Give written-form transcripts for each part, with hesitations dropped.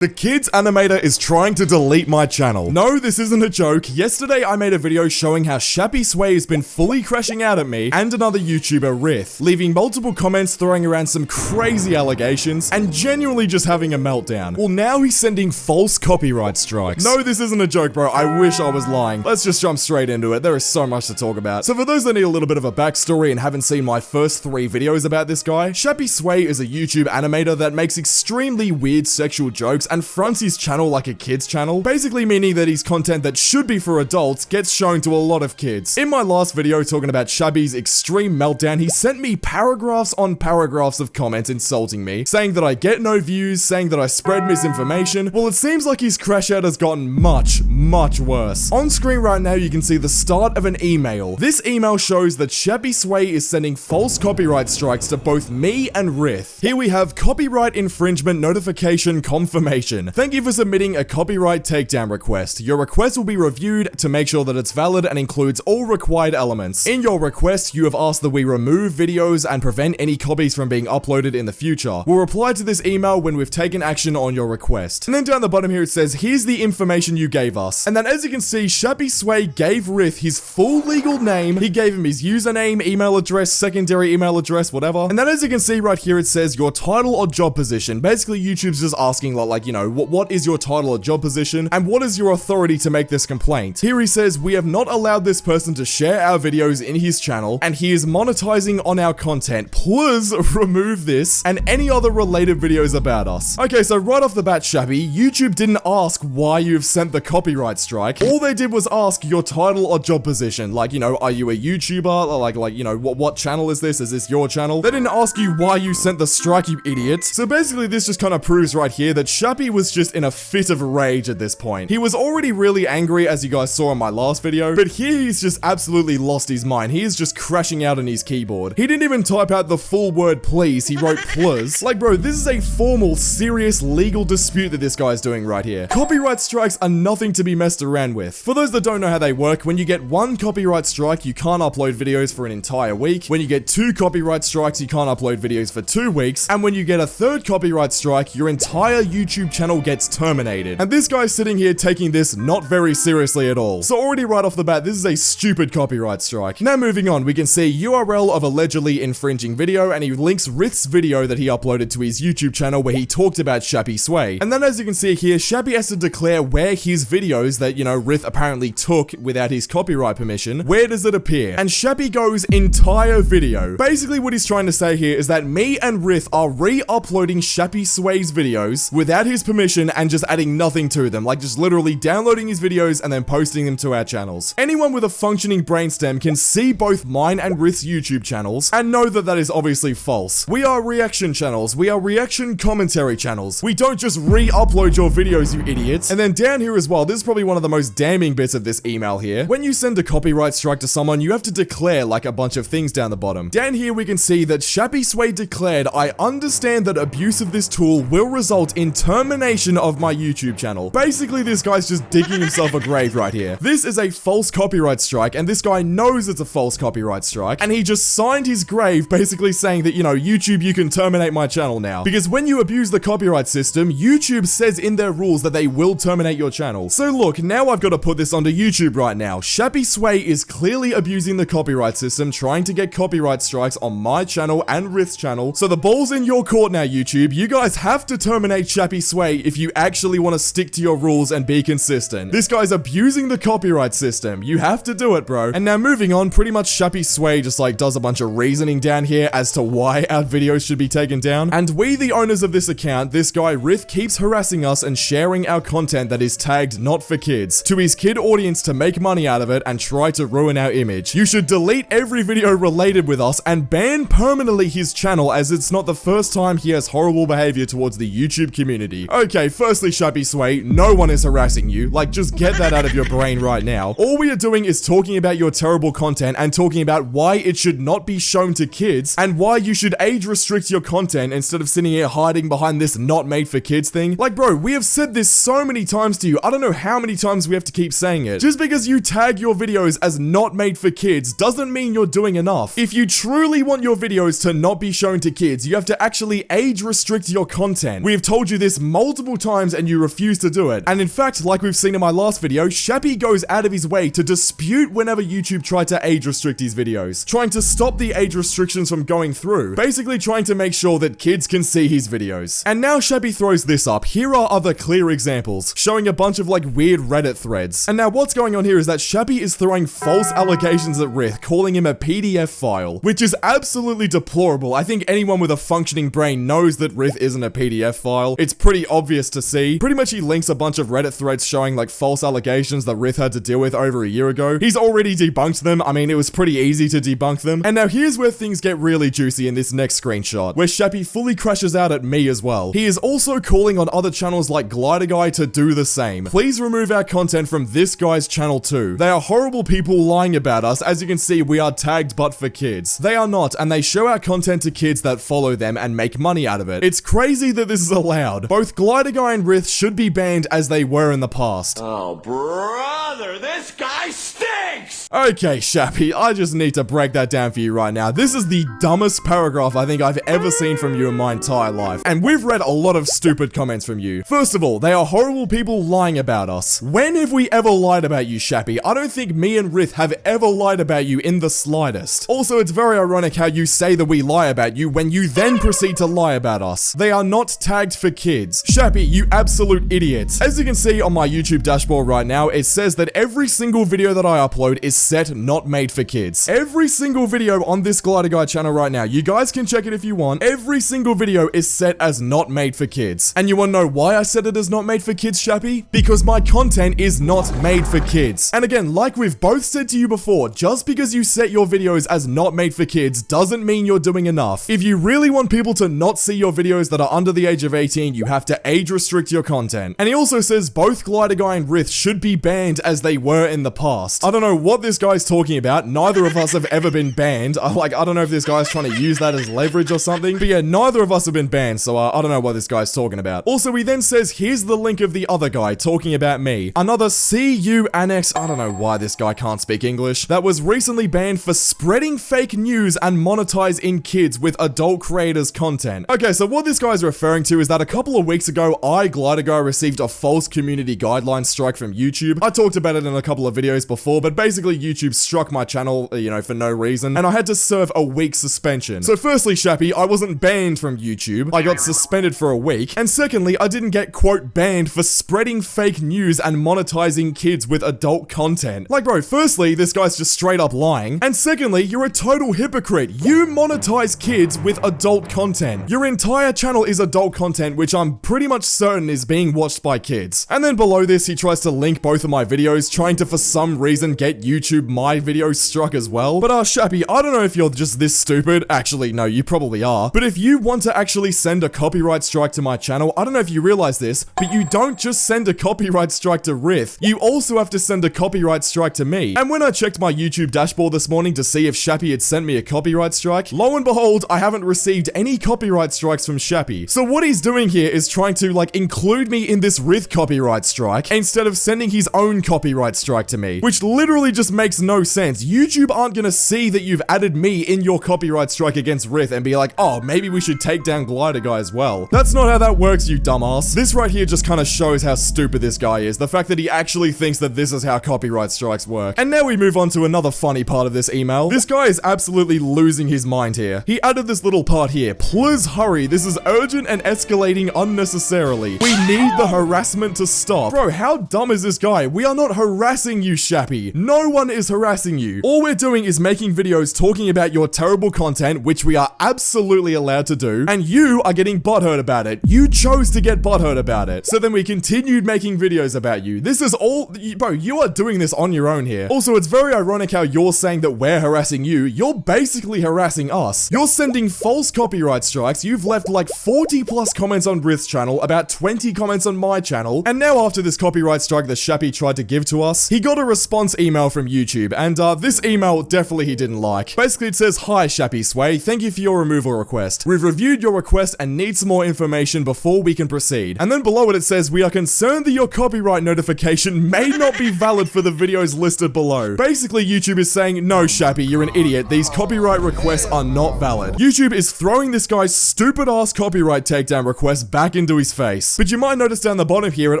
The kids animator is trying to delete my channel. No, this isn't a joke. Yesterday I made a video showing how Shappy Sway has been fully crashing out at me and another YouTuber, Rith, leaving multiple comments throwing around some crazy allegations and genuinely just having a meltdown. Well, now he's sending false copyright strikes. No, this isn't a joke, bro. I wish I was lying. Let's just jump straight into it. There is so much to talk about. So for those that need a little bit of a backstory and haven't seen my first 3 videos about this guy, Shappy Sway is a YouTube animator that makes extremely weird sexual jokes and fronts his channel like a kid's channel, basically meaning that his content that should be for adults gets shown to a lot of kids. In my last video talking about Shabby's extreme meltdown, he sent me paragraphs on paragraphs of comments insulting me, saying that I get no views, saying that I spread misinformation. Well, it seems like his crash out has gotten much worse. On screen right now, you can see the start of an email. This email shows that Shappy Sway is sending false copyright strikes to both me and Rith. Here we have copyright infringement notification confirmation. Thank you for submitting a copyright takedown request. Your request will be reviewed to make sure that it's valid and includes all required elements. In your request, you have asked that we remove videos and prevent any copies from being uploaded in the future. We'll reply to this email when we've taken action on your request. And then down the bottom here it says, here's the information you gave us. And then as you can see, Shappy Sway gave Rith his full legal name. He gave him his username, email address, secondary email address, whatever. And then as you can see right here, it says your title or job position. Basically, YouTube's just asking like, you know, what is your title or job position, and what is your authority to make this complaint? Here he says, we have not allowed this person to share our videos in his channel, and he is monetizing on our content. Please remove this and any other related videos about us. Okay, so right off the bat, Shappy, YouTube didn't ask why you've sent the copyright strike. All they did was ask your title or job position. Like, you know, are you a YouTuber? Like, you know, what channel is this? Is this your channel? They didn't ask you why you sent the strike, you idiot. So basically, this just kind of proves right here that Shappy was just in a fit of rage at this point. He was already really angry, as you guys saw in my last video, but here he's just absolutely lost his mind. He is just crashing out on his keyboard. He didn't even type out the full word please, he wrote plus. Like, bro, this is a formal, serious legal dispute that this guy's doing right here. Copyright strikes are nothing to be messed around with. For those that don't know how they work, when you get 1 copyright strike, you can't upload videos for an entire week. When you get 2 copyright strikes, you can't upload videos for 2 weeks. And when you get a 3rd copyright strike, your entire YouTube channel gets terminated. And this guy's sitting here taking this not very seriously at all. So already right off the bat, this is a stupid copyright strike. Now moving on, we can see URL of allegedly infringing video, and he links Rith's video that he uploaded to his YouTube channel where he talked about Shappy Sway. And then as you can see here, Shappy has to declare where his videos that, you know, Rith apparently took without his copyright permission, where does it appear? And Shappy goes entire video. Basically what he's trying to say here is that me and Rith are re-uploading Shappy Sway's videos without his permission and just adding nothing to them, like just literally downloading his videos and then posting them to our channels. Anyone with a functioning brainstem can see both mine and Rith's YouTube channels and know that that is obviously false. We are reaction channels. We are reaction commentary channels. We don't just re-upload your videos, you idiots. And then down here as well, this is probably one of the most damning bits of this email here. When you send a copyright strike to someone, you have to declare like a bunch of things down the bottom. Down here we can see that Shappy Sway declared, I understand that abuse of this tool will result in termination of my YouTube channel. Basically, this guy's just digging himself a grave right here. This is a false copyright strike, and this guy knows it's a false copyright strike, and he just signed his grave basically saying that, you know, YouTube, you can terminate my channel now. Because when you abuse the copyright system, YouTube says in their rules that they will terminate your channel. So look, now I've got to put this onto YouTube right now. Shappy Sway is clearly abusing the copyright system, trying to get copyright strikes on my channel and Rith's channel. So the ball's in your court now, YouTube. You guys have to terminate Shappy Sway if you actually want to stick to your rules and be consistent. This guy's abusing the copyright system. You have to do it, bro. And now moving on, pretty much Shappy Sway just like does a bunch of reasoning down here as to why our videos should be taken down. And we, the owners of this account, this guy Rith, keeps harassing us and sharing our content that is tagged not for kids to his kid audience to make money out of it and try to ruin our image. You should delete every video related with us and ban permanently his channel, as it's not the first time he has horrible behavior towards the YouTube community. Okay, firstly, Shappy Sway, no one is harassing you. Like, just get that out of your brain right now. All we are doing is talking about your terrible content and talking about why it should not be shown to kids and why you should age restrict your content instead of sitting here hiding behind this not made for kids thing. Like, bro, we have said this so many times to you. I don't know how many times we have to keep saying it. Just because you tag your videos as not made for kids doesn't mean you're doing enough. If you truly want your videos to not be shown to kids, you have to actually age restrict your content. We have told you this multiple times and you refuse to do it. And in fact, like we've seen in my last video, Shappy goes out of his way to dispute whenever YouTube try to age restrict his videos, trying to stop the age restrictions from going through, basically trying to make sure that kids can see his videos. And now Shappy throws this up. Here are other clear examples, showing a bunch of like weird Reddit threads. And now what's going on here is that Shappy is throwing false allegations at Rith, calling him a PDF file, which is absolutely deplorable. I think anyone with a functioning brain knows that Rith isn't a PDF file. It's pretty obvious to see. Pretty much he links a bunch of Reddit threads showing like false allegations that Rith had to deal with over a year ago. He's already debunked them. I mean, it was pretty easy to debunk them. And now here's where things get really juicy in this next screenshot, where Shappy fully crashes out at me as well. He is also calling on other channels like Glider Guy to do the same. Please remove our content from this guy's channel too. They are horrible people lying about us. As you can see, we are tagged but for kids. They are not, and they show our content to kids that follow them and make money out of it. It's crazy that this is allowed. Both Glider Guy and Rith should be banned as they were in the past. Oh, brother, this guy stinks! Okay, Shappy, I just need to break that down for you right now. This is the dumbest paragraph I think I've ever seen from you in my entire life. And we've read a lot of stupid comments from you. First of all, they are horrible people lying about us. When have we ever lied about you, Shappy? I don't think me and Rith have ever lied about you in the slightest. Also, it's very ironic how you say that we lie about you when you then proceed to lie about us. They are not tagged for kids. Shappy, you absolute idiot. As you can see on my YouTube dashboard right now, it says that every single video that I upload is set not made for kids. Every single video on this Glider Guy channel right now, you guys can check it if you want, every single video is set as not made for kids. And you wanna know why I said it is not made for kids, Shappy? Because my content is not made for kids. And again, like we've both said to you before, just because you set your videos as not made for kids doesn't mean you're doing enough. If you really want people to not see your videos that are under the age of 18, you have to age restrict your content. And he also says both Glider Guy and Rith should be banned as they were in the past. I don't know what this guy's talking about. Neither of us have ever been banned. I don't know if this guy's trying to use that as leverage or something. But yeah, neither of us have been banned, so I don't know what this guy's talking about. Also, he then says, here's the link of the other guy talking about me. Another CU annex, I don't know why this guy can't speak English, that was recently banned for spreading fake news and monetize in kids with adult creators content. Okay, so what this guy's referring to is that a couple of weeks ago, Glider Guy received a false community guideline strike from YouTube. I talked about it in a couple of videos before, but basically YouTube struck my channel, you know, for no reason, and I had to serve a week suspension. So firstly, Shappy, I wasn't banned from YouTube. I got suspended for a week. And secondly, I didn't get, quote, banned for spreading fake news and monetizing kids with adult content. Like, bro, firstly, this guy's just straight up lying. And secondly, you're a total hypocrite. You monetize kids with adult content. Your entire channel is adult content, which I'm pretty much certain is being watched by kids. And then below this, he tries to link both of my videos, trying to, for some reason, get YouTube my videos struck as well. But Shappy, I don't know if you're just this stupid. Actually, no, you probably are. But if you want to actually send a copyright strike to my channel, I don't know if you realize this, but you don't just send a copyright strike to Rith. You also have to send a copyright strike to me. And when I checked my YouTube dashboard this morning to see if Shappy had sent me a copyright strike, lo and behold, I haven't received any copyright strikes from Shappy. So what he's doing here is trying to, like, include me in this Rith copyright strike instead of sending his own copyright strike to me, which literally just makes no sense. YouTube aren't gonna see that you've added me in your copyright strike against Rith and be like, oh, maybe we should take down Glider Guy as well. That's not how that works, you dumbass. This right here just kind of shows how stupid this guy is. The fact that he actually thinks that this is how copyright strikes work. And now we move on to another funny part of this email. This guy is absolutely losing his mind here. He added this little part here. Please hurry. This is urgent and escalating unnecessarily. We need the harassment to stop. Bro, how dumb is this guy? We are not harassing you, Shappy. No one is harassing you. All we're doing is making videos talking about your terrible content, which we are absolutely allowed to do, and you are getting butthurt about it. You chose to get butthurt about it. So then we continued making videos about you. This is all, bro, you are doing this on your own here. Also, it's very ironic how you're saying that we're harassing you. You're basically harassing us. You're sending false copyright strikes. You've left like 40 plus comments on Rith's channel, about 20 comments on my channel, and now after this copyright strike that Shappy tried to give to us, he got a response email from YouTube, and this email definitely he didn't like. Basically it says, "Hi Shappy Sway, thank you for your removal request. We've reviewed your request and need some more information before we can proceed." And then below it says, "We are concerned that your copyright notification may not be valid for the videos listed below." Basically YouTube is saying, "No Shappy, you're an idiot, these copyright requests are not valid." YouTube is throwing this guy's stupid ass copyright takedown request back into his face. But you might notice down the bottom here, it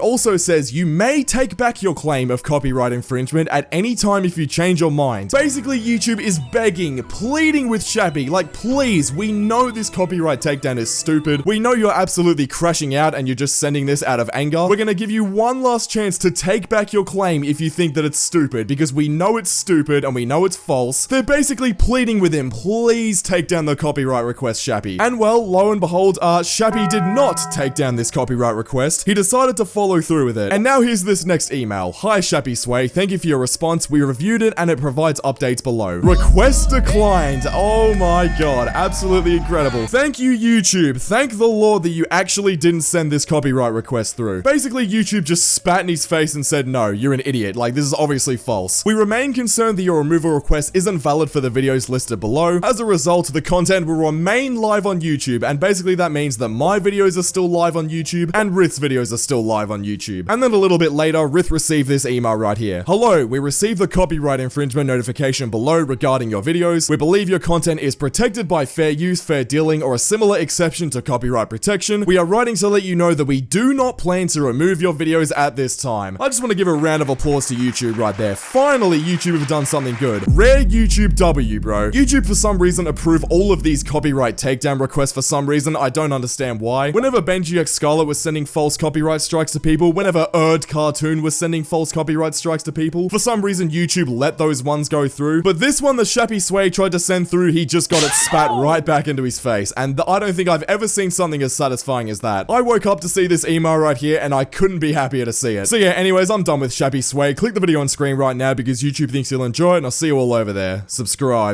also says you may take back your claim of copyright infringement at any time if you change your mind. Basically, YouTube is begging, pleading with Shappy, like, please, we know this copyright takedown is stupid. We know you're absolutely crashing out and you're just sending this out of anger. We're gonna give you one last chance to take back your claim if you think that it's stupid, because we know it's stupid and we know it's false. They're basically pleading with him, please take down the copyright request, Shappy. And well, lo and behold, Shappy did not take down this copyright request. He decided to follow through with it. And now here's this next email. "Hi Shappy Sway, thank you for your response. We reviewed it and it provides updates below. Request declined." Oh my god, absolutely incredible. Thank you YouTube. Thank the Lord that you actually didn't send this copyright request through. Basically YouTube just spat in his face and said, "No, you're an idiot. Like, this is obviously false. We remain concerned that your removal request isn't valid for the videos listed below. As a result, the content will remain live on YouTube." And basically that means that my videos are still live on YouTube and Rith's videos are still live on YouTube. And then a little bit later, Rith received this email right here. "Hello, we received the copyright infringement notification below regarding your videos. We believe your content is protected by fair use, fair dealing, or a similar exception to copyright protection. We are writing to let you know that we do not plan to remove your videos at this time." I just want to give a round of applause to YouTube right there. Finally, YouTube have done something good. Rare YouTube W, bro. YouTube for some reason approve all of these copyright takedown requests for some reason. I don't understand why. Whenever Benji X Scarlet was sending false copyright strikes to people, whenever Cartoon was sending false copyright strikes to people, for some reason YouTube let those ones go through. But this one that Shappy Sway tried to send through, he just got it spat right back into his face. And I don't think I've ever seen something as satisfying as that. I woke up to see this email right here and I couldn't be happier to see it. So yeah, anyways, I'm done with Shappy Sway. Click the video on screen right now because YouTube thinks you'll enjoy it, and I'll see you all over there. Subscribe.